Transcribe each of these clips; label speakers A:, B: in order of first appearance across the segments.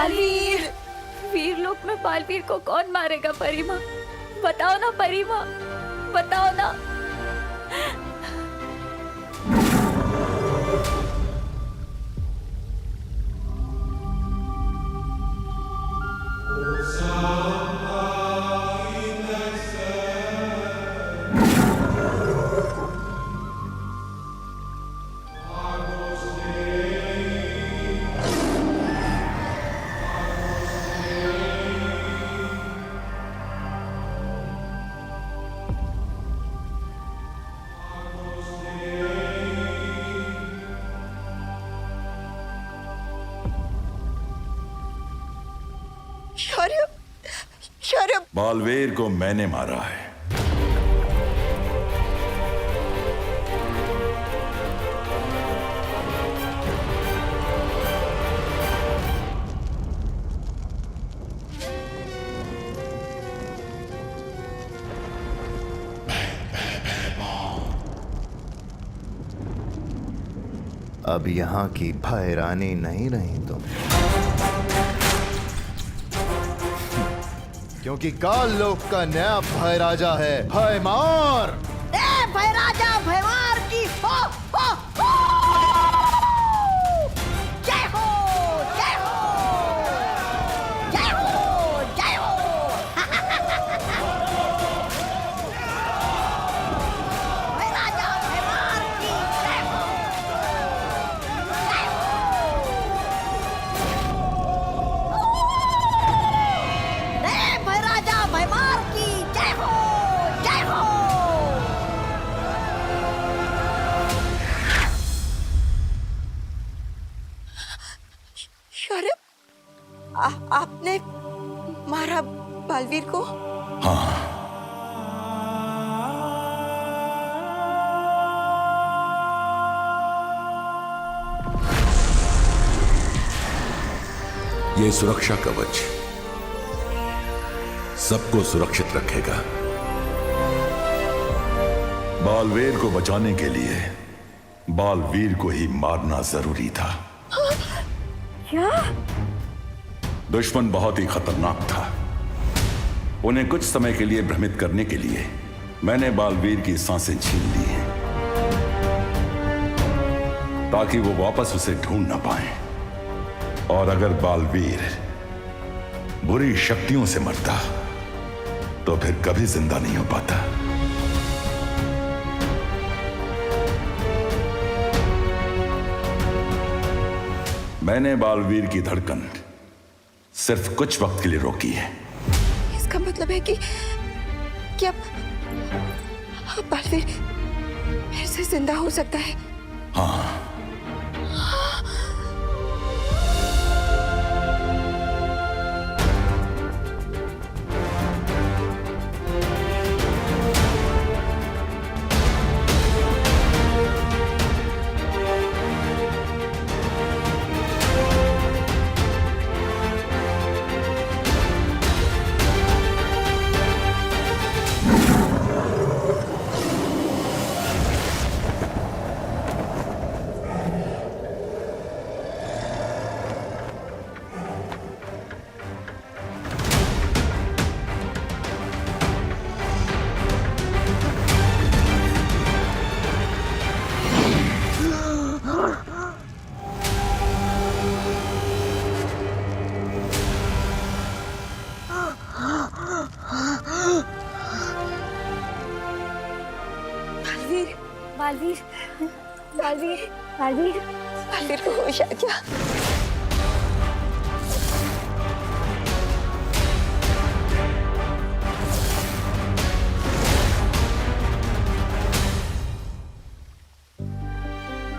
A: बालवीर! वीरलोक में बालवीर को कौन मारेगा परिमा? बताओ ना परिमा, बताओ ना।
B: शौर्य, शौर्य!
C: बालवीर को मैंने मारा है।
D: अब यहाँ की भय रानी नहीं रही तुम, क्योंकि काल लोक का नया भय राजा है, भयमार।
B: भय राजा भयमार की हो, हो, हो! जय हो, जय हो, जय हो, जय हो! भय राजा भयमार की जय हो, जय हो! भय राजा भयमार की जय हो, जय हो! शौर्य, आपने मारा बालवीर को?
C: हाँ, ये सुरक्षा कवच सबको सुरक्षित रखेगा। बालवीर को बचाने के लिए बालवीर को ही मारना जरूरी था।
A: क्या?
C: दुश्मन बहुत ही खतरनाक था। उन्हें कुछ समय के लिए भ्रमित करने के लिए मैंने बालवीर की सांसें छीन ली हैं, ताकि वो वापस उसे ढूंढ ना पाए। और अगर बालवीर बुरी शक्तियों से मरता तो फिर कभी जिंदा नहीं हो पाता। मैंने बालवीर की धड़कन सिर्फ कुछ वक्त के लिए रोकी है।
B: इसका मतलब है कि अब बालवीर फिर से जिंदा हो सकता है।
C: हाँ,
A: बालवीर, बालवीर, बालवीर,
B: बालवीर को होश आ गया।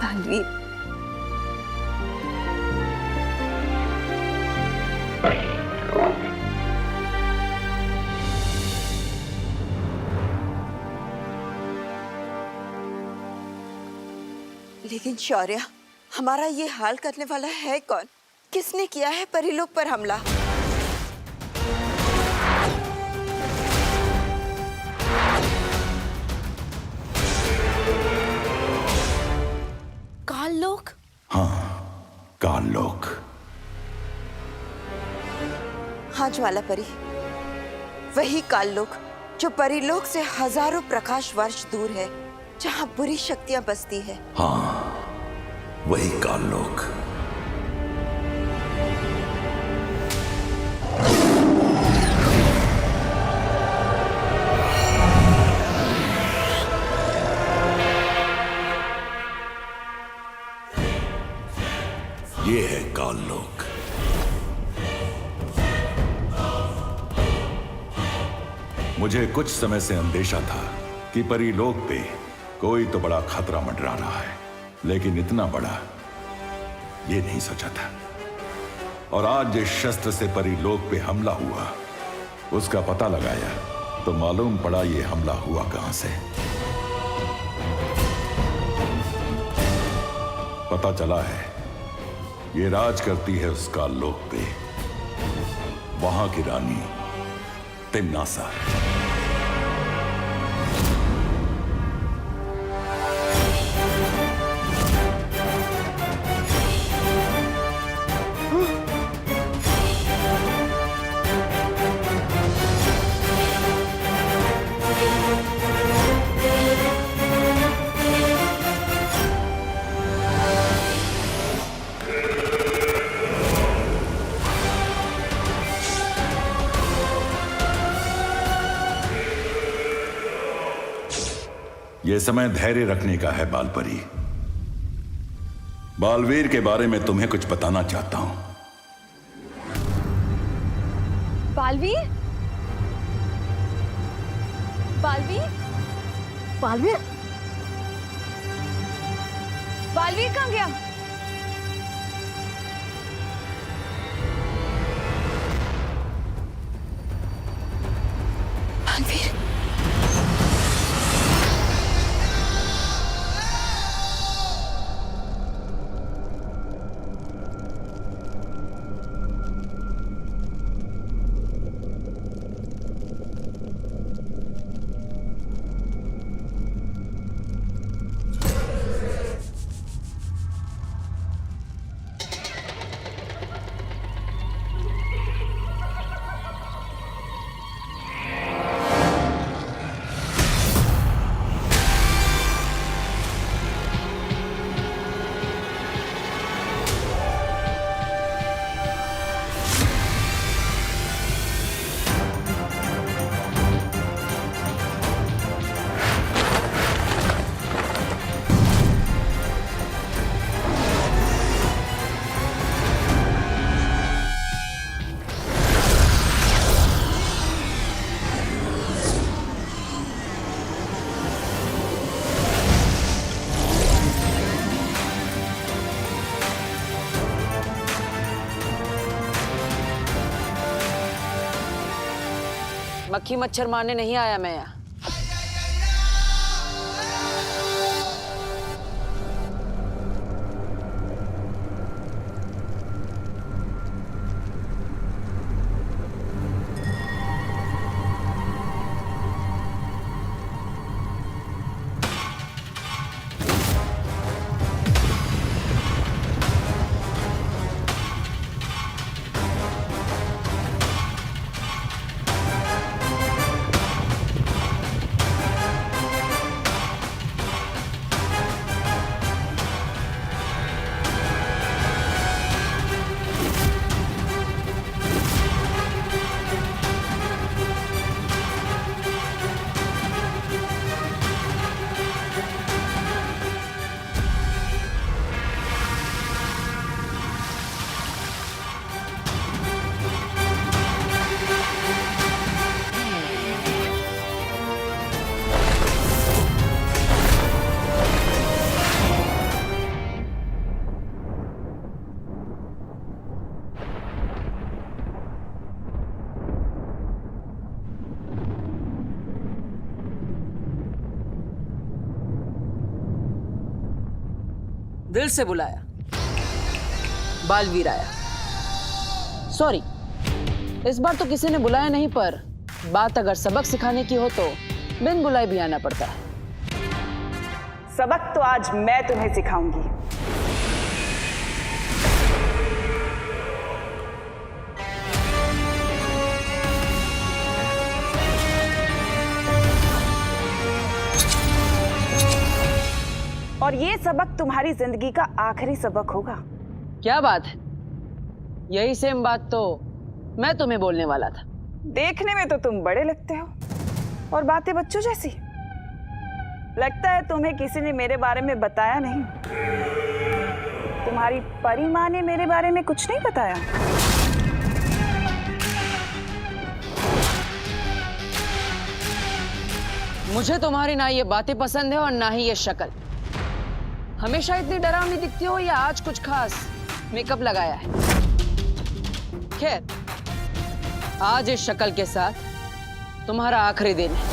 B: बालवीर, लेकिन शौर्य, हमारा ये हाल करने वाला है कौन? किसने किया है परिलोक पर हमला?
A: काल लोक?
C: हाँ, काल लोक।
B: हाँ ज्वाला परी, वही काललोक जो परीलोक से हजारों प्रकाश वर्ष दूर है, जहाँ बुरी शक्तियां बसती है।
C: हाँ, वही काललोक। ये है काललोक। मुझे कुछ समय से अंदेशा था कि परीलोक पे कोई तो बड़ा खतरा मंडरा रहा है, लेकिन इतना बड़ा ये नहीं सोचा था। और आज जिस शस्त्र से परीलोक पे हमला हुआ, उसका पता लगाया तो मालूम पड़ा ये हमला हुआ कहां से। पता चला है ये राज करती है उस काललोक पे वहां की रानी तिम्नासा। यह समय धैर्य रखने का है बालपरी। बालवीर के बारे में तुम्हें कुछ बताना चाहता हूं।
A: बालवीर? बालवीर? बालवीर? बालवीर कहाँ गया?
B: बालवीर,
E: मक्खी मच्छर मारने नहीं आया मैं यहाँ। दिल से बुलाया, बालवीर आया। सॉरी, इस बार तो किसी ने बुलाया नहीं, पर बात अगर सबक सिखाने की हो तो बिन बुलाए भी आना पड़ता है।
F: सबक तो आज मैं तुम्हें सिखाऊंगी। और ये सबक तुम्हारी जिंदगी का आखिरी सबक होगा।
E: क्या बात है, यही सेम बात तो मैं तुम्हें बोलने वाला था।
F: देखने में तो तुम बड़े लगते हो और बातें बच्चों जैसी। लगता है तुम्हें किसी ने मेरे बारे में बताया नहीं। तुम्हारी परी माँ ने मेरे बारे में कुछ नहीं बताया।
E: मुझे तुम्हारी ना ये बातें पसंद है और ना ही ये शक्ल। हमेशा इतनी डरावनी दिखती हो या आज कुछ खास मेकअप लगाया है? खैर, आज इस शक्ल के साथ तुम्हारा आखिरी दिन है।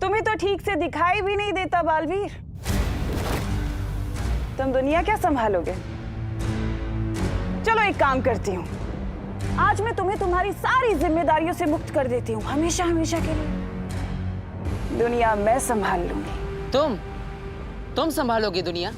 F: तुम्हें तो ठीक से दिखाई भी नहीं देता बालवीर। तुम दुनिया क्या संभालोगे? चलो एक काम करती हूँ, आज मैं तुम्हें तुम्हारी सारी जिम्मेदारियों से मुक्त कर देती हूँ, हमेशा हमेशा के लिए। दुनिया मैं संभाल लूंगी।
E: तुम संभालोगी दुनिया?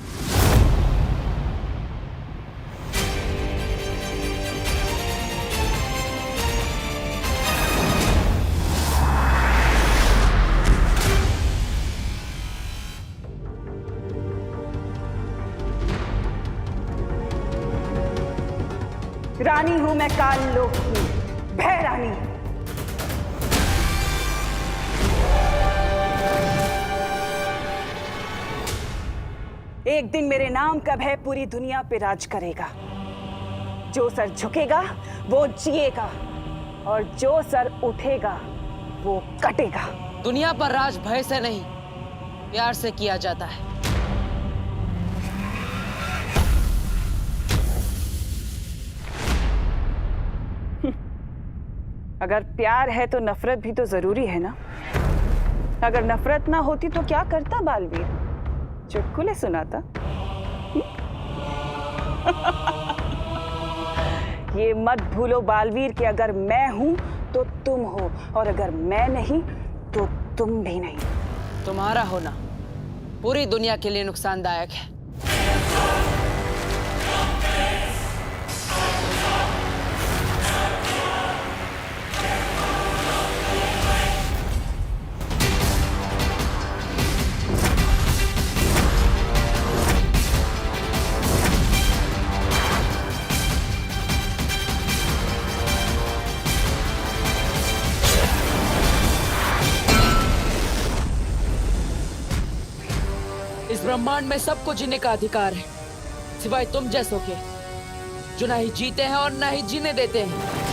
F: रानी हूं मैं काल लोक की, भय रानी। एक दिन मेरे नाम का भय पूरी दुनिया पे राज करेगा। जो सर झुकेगा वो जिएगा और जो सर उठेगा वो कटेगा।
E: दुनिया पर राज भय से नहीं, प्यार से किया जाता है।
F: अगर प्यार है तो नफरत भी तो जरूरी है ना। अगर नफरत ना होती तो क्या करता बालवीर? चुटकुले सुनाता? ये मत भूलो बालवीर कि अगर मैं हूं तो तुम हो और अगर मैं नहीं तो तुम भी नहीं।
E: तुम्हारा होना पूरी दुनिया के लिए नुकसानदायक है। इस ब्रह्मांड में सबको जीने का अधिकार है, सिवाय तुम जैसों के, जो ना ही जीते हैं और ना ही जीने देते हैं।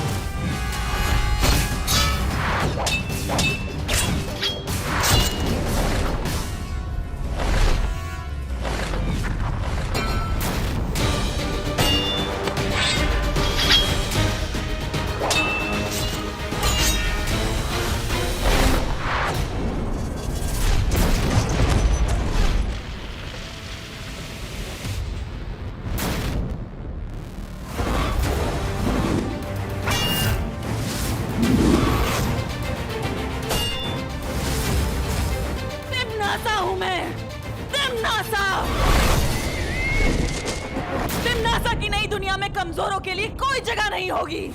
G: तिमनासा हूं मैं, तिमनासा। तिमनासा की नई दुनिया में कमजोरों के लिए कोई जगह नहीं होगी।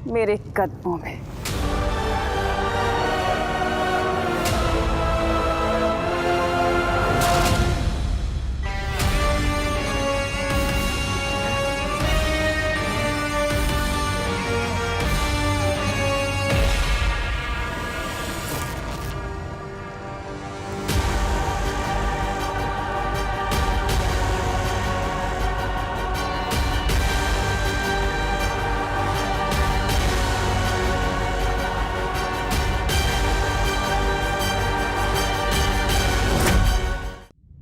F: मेरे कदमों में।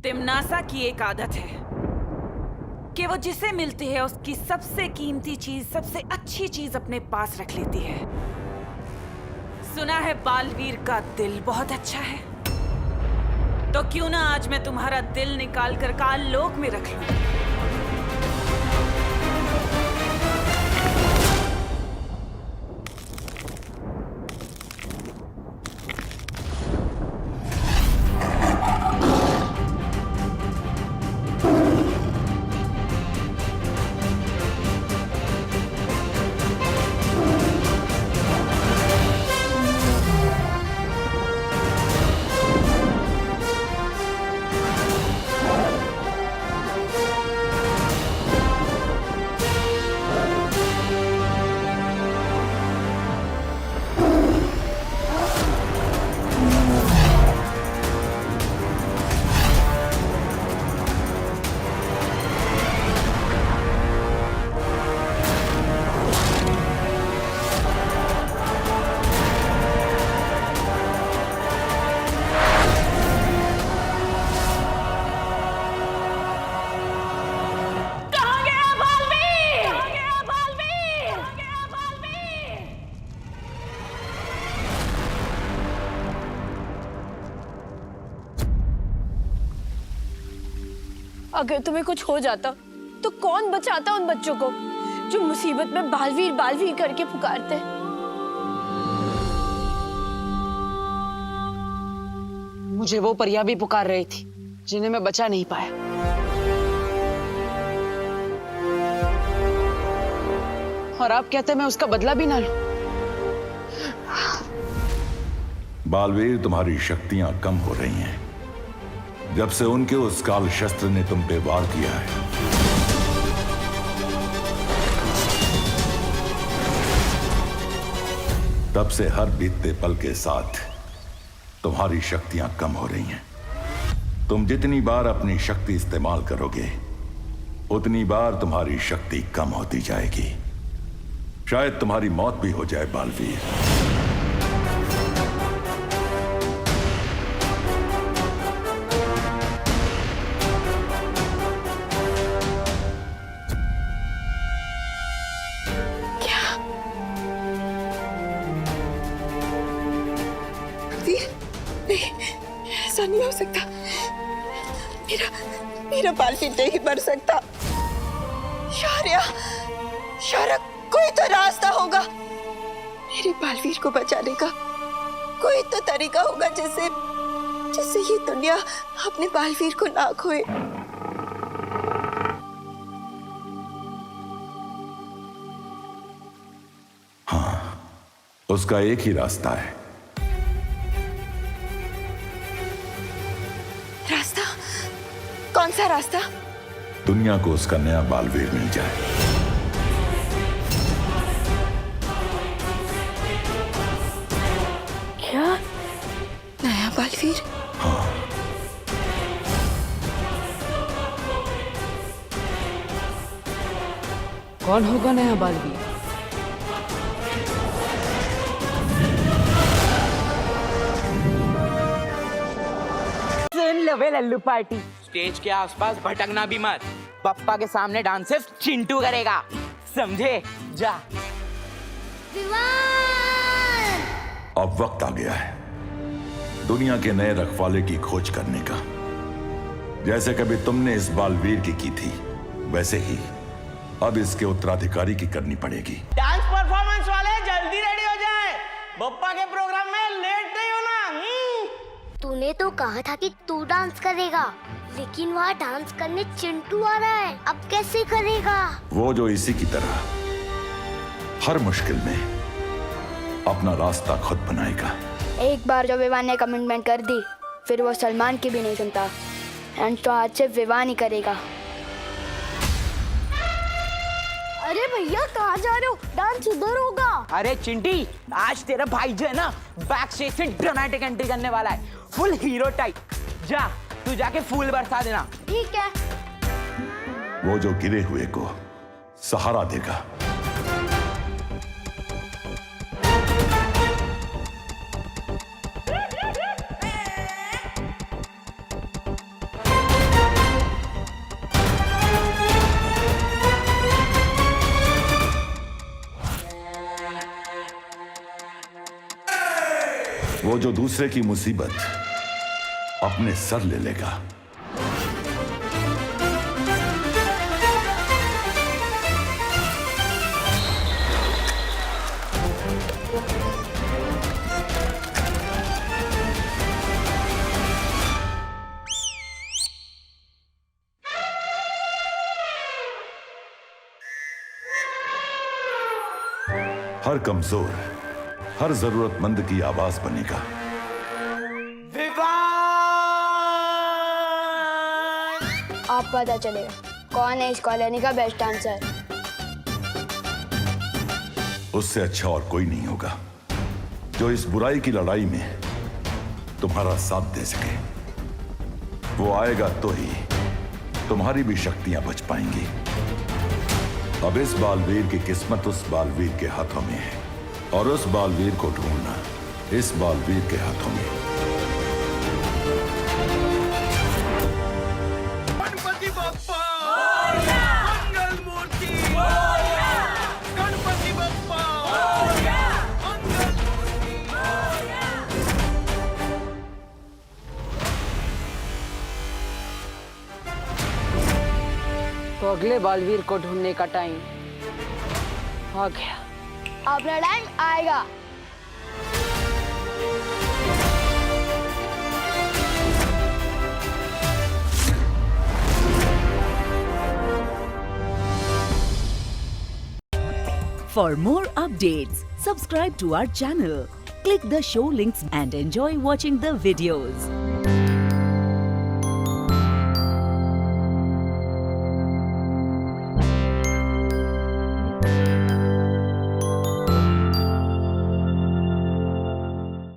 G: तिमनासा की एक आदत है कि वो जिसे मिलती है उसकी सबसे कीमती चीज, सबसे अच्छी चीज अपने पास रख लेती है। सुना है बालवीर का दिल बहुत अच्छा है, तो क्यों ना आज मैं तुम्हारा दिल निकाल कर काल लोक में रख लूं।
A: अगर तुम्हें कुछ हो जाता तो कौन बचाता उन बच्चों को जो मुसीबत में बालवीर बालवीर करके पुकारते हैं?
E: मुझे वो परियां भी पुकार रही थी जिन्हें मैं बचा नहीं पाया। और आप कहते मैं उसका बदला भी ना लूं।
C: बालवीर, तुम्हारी शक्तियां कम हो रही हैं जब से उनके उस काल शस्त्र ने तुम पे वार किया है। तब से हर बीतते पल के साथ तुम्हारी शक्तियां कम हो रही हैं। तुम जितनी बार अपनी शक्ति इस्तेमाल करोगे उतनी बार तुम्हारी शक्ति कम होती जाएगी। शायद तुम्हारी मौत भी हो जाए बालवीर।
B: ऐसा नहीं हो सकता। मेरा बालवीर नहीं मर सकता। शौर्या, कोई तो रास्ता होगा मेरे बालवीर को बचाने का। कोई तो तरीका होगा जिससे ये दुनिया अपने बालवीर को ना खोए।
C: हाँ, उसका एक ही रास्ता है।
B: रास्ता? कौन सा रास्ता?
C: दुनिया को उसका नया बालवीर मिल जाए।
B: क्या? नया बालवीर?
C: हाँ।
E: कौन होगा नया बालवीर?
H: सुन लो बे लल्लू पार्टी, स्टेज के आसपास भटकना भी मत। पप्पा के सामने डांस सिर्फ चिंटू करेगा, समझे? जा।
C: अब वक्त आ गया है दुनिया के नए रखवाले की खोज करने का। जैसे कभी तुमने इस बालवीर की थी, वैसे ही अब इसके उत्तराधिकारी की करनी पड़ेगी।
H: डांस परफॉर्मेंस वाले जल्दी रेडी हो जाए, पप्पा के प्रोग्राम में लेट नहीं होना।
I: तूने तो कहा था कि तू डांस करेगा, लेकिन वहाँ डांस करने चिंटू आ रहा है, अब कैसे करेगा?
C: वो जो इसी की तरह हर मुश्किल में अपना रास्ता खुद बनाएगा।
I: एक बार जो विवान ने कमिटमेंट कर दी फिर वो सलमान की भी नहीं सुनता। एंड तो आज से विवान ही करेगा। अरे भैया कहाँ जा रहे हो? डांस उधर होगा।
H: अरे चिंटी, आज तेरा भाई जो है ना बैक स्टेज से ड्रामेटिक एंट्री करने वाला है, फुल हीरो टाइप। जा तू जाके फूल बरसा देना।
I: ठीक है।
C: वो जो गिरे हुए को सहारा देगा। वो जो दूसरे की मुसीबत अपने सर ले लेगा। हर कमजोर, हर जरूरतमंद की आवाज बनेगा।
I: आप पता चलेगा कौन है इस कॉलोनी का बेस्ट डांसर।
C: उससे अच्छा और कोई नहीं होगा जो इस बुराई की लड़ाई में तुम्हारा साथ दे सके। वो आएगा तो ही तुम्हारी भी शक्तियां बच पाएंगी। अब इस बालवीर की किस्मत उस बालवीर के हाथों में है और उस बालवीर को ढूंढना इस बालवीर के हाथों में।
J: गणपति बप्पा मंगल मूर्ति, गणपति बप्पा मंगल मूर्ति।
E: तो अगले बालवीर को ढूंढने का टाइम आ गया।
I: अपना टाइम आएगा।
K: For more updates, subscribe to our channel, click the show links and enjoy watching the videos.